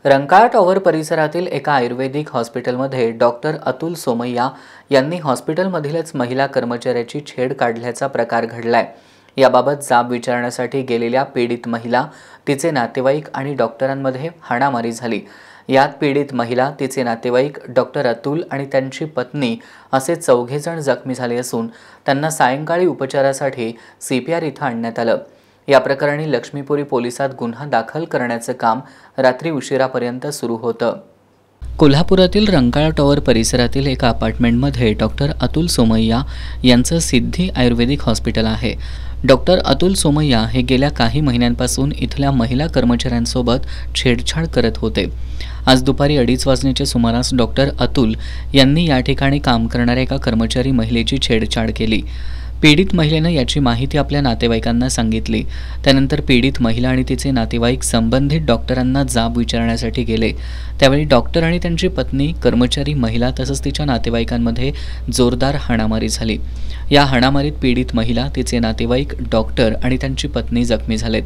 Rankala tower परिसरातील एका आयुर्वेदिक हॉस्पिटलमध्ये डॉक्टर अतुल सोमय्या यांनी हॉस्पिटलमधीलच महिला कर्मचाऱ्याची छेड काढल्याचा प्रकार घडलाय। याबाबत जाब विचारण्यासाठी गेलेल्या पीडित महिला, तिचे नातेवाईक आणि डॉक्टरांमध्ये हाणामारी झाली। यात पीडित महिला, तिचे नातेवाईक, डॉक्टर अतुल आणि त्यांची पत्नी असे 4 जण जखमी झाले असून त्यांना सायंकाळी उपचारासाठी CPR इथं आणण्यात आलं। या प्रकरणी लक्ष्मीपुरी पोलिसात गुन्हा दाखल करण्याचं काम रात्री उशिरापर्यंत सुरू होतं। कोल्हापुरातील रंकाळा टॉवर परिसरातील एका अपार्टमेंटमध्ये डॉक्टर अतुल सोमय्या यांचं सिद्धी आयुर्वेदिक हॉस्पिटल आहे। डॉक्टर अतुल सोमय्या हे गेल्या काही महिन्यांपासून इथल्या महिला कर्मचाऱ्यांसोबत छेडछाड करत होते। आज दुपारी 2:30 वाजण्याच्या सुमारास डॉक्टर अतुल यांनी या ठिकाणी काम करणाऱ्या एका कर्मचारी महिलेची छेडछाड केली। पीडित महिलेनं याची माहिती आपल्या नातेवाईकांना सांगितली। त्यानंतर पीडित महिला आणि तिचे नातेवाईक संबंधित डॉक्टरांना जाब विचारण्यासाठी गेले। त्यावेळी डॉक्टर आणि त्यांची पत्नी, कर्मचारी महिला तसंच तिच्या नातेवाईकांमध्ये जोरदार हाणामारी झाली। या हाणामारीत पीडित महिला, तिचे नातेवाईक, डॉक्टर आणि त्यांची पत्नी जखमी झालेत।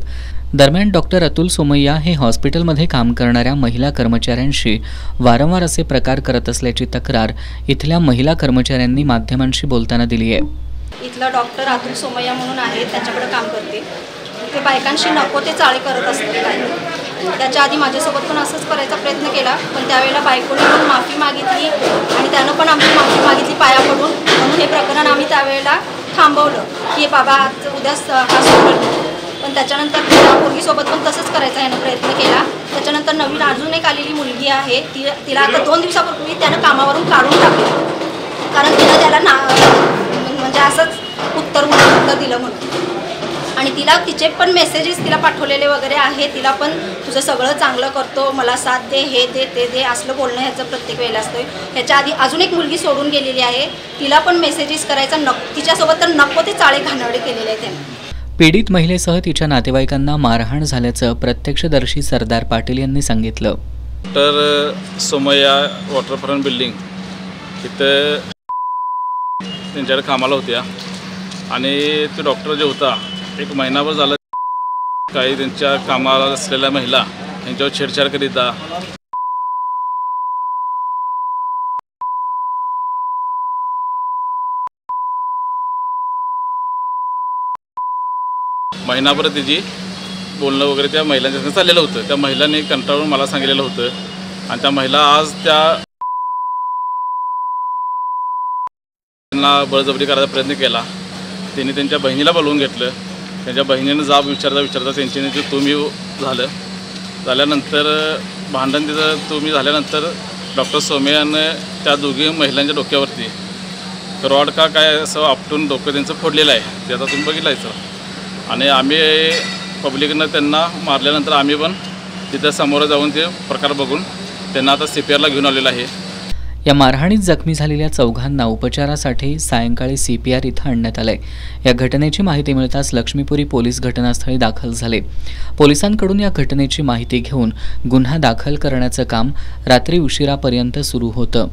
दरम्यान डॉक्टर अतुल सोमय्या हे हॉस्पिटलमध्ये काम करणाऱ्या महिला कर्मचाऱ्यांशी वारंवार असे प्रकार करत असल्याची तक्रार इथल्या महिला कर्मचाऱ्यांनी माध्यमांशी बोलताना दिली आहे। इथला डॉक्टर अतुल सोमय्या म्हणून आहे, त्याच्याकडे काम करते। ते बायकांशी नको ते चाळे करत असते काय। त्याच्या आधी माझ्यासोबत पण असंच करायचा प्रयत्न केला, पण त्यावेळेला बायकोने पण माफी मागितली आणि त्यानं पण आमची माफी मागितली पाया पडून। म्हणून हे प्रकरण आम्ही त्यावेळेला थांबवलं की बाबा आज उद्या हा सोडलं। पण त्याच्यानंतर त्या मुलगीसोबत पण तसंच करायचा ह्यानं प्रयत्न केला। त्याच्यानंतर नवीन अजून एक आलेली मुलगी आहे, तिला आता 2 दिवसापूर्वी त्यानं कामावरून काढून टाकलं, कारण तिला त्याला म्हणजे असंच उत्तर दिलं म्हणून। आणि तिला तिचे पण मेसेजेस तिला पाठवलेले वगैरे आहे। तिला पण तुझं सगळं चांगलं करतो, मला साथ दे, हे दे, ते दे असलं बोलणं ह्याचं प्रत्येक वेळेला असतं। ह्याच्या आधी अजून एक मुलगी सोडून गेलेली आहे, तिला पण मेसेजेस करायचा तिच्यासोबत तर नको ते चाळे घाणवडे केलेले आहेत त्याने। पीडित महिलेसह तिच्या नातेवाईकांना मारहाण झाल्याचं प्रत्यक्षदर्शी सरदार पाटील यांनी सांगितलं। डॉक्टर सोमय्या वॉटरफ्रंट बिल्डिंग इथं त्यांच्याकडे कामाला होत्या आणि ते डॉक्टर जे होता 1 महिनाभर झालं काही त्यांच्या कामाला असलेल्या महिला यांच्यावर छेडछाड करीत महिनाभर तिची बोलणं वगैरे त्या महिलांच्या चाललेलं होतं। त्या महिलांनी कंटाळून मला सांगितलेलं होतं आणि त्या महिला आज त्यांना बळजबरी करायचा प्रयत्न केला। त्यांनी त्यांच्या बहिणीला बोलवून घेतलं। त्यांच्या बहिणीनं जाब विचारता त्यांच्याने तुम्ही झाल्यानंतर भांडण तिचं तुम्ही झाल्यानंतर डॉक्टर सोमय्यानं त्या दोघी महिलांच्या डोक्यावरती रॉड का काय असं आपटून डोकं त्यांचं फोडलेलं आहे। ते आता तुम्ही बघितलायचं। आणि आम्ही पब्लिकनं त्यांना मारल्यानंतर आम्ही पण तिथं समोर जाऊन ते प्रकार बघून त्यांना आता CPRला घेऊन आलेलं आहे। या मारहाणीत जखमी झालेल्या 4घांना उपचारासाठी सायंकाळी CPR इथं आणण्यात आलंय। या घटनेची माहिती मिळताच लक्ष्मीपुरी पोलीस घटनास्थळी दाखल झाले। पोलिसांकडून या घटनेची माहिती घेऊन गुन्हा दाखल करण्याचं काम रात्री उशिरापर्यंत सुरू होतं।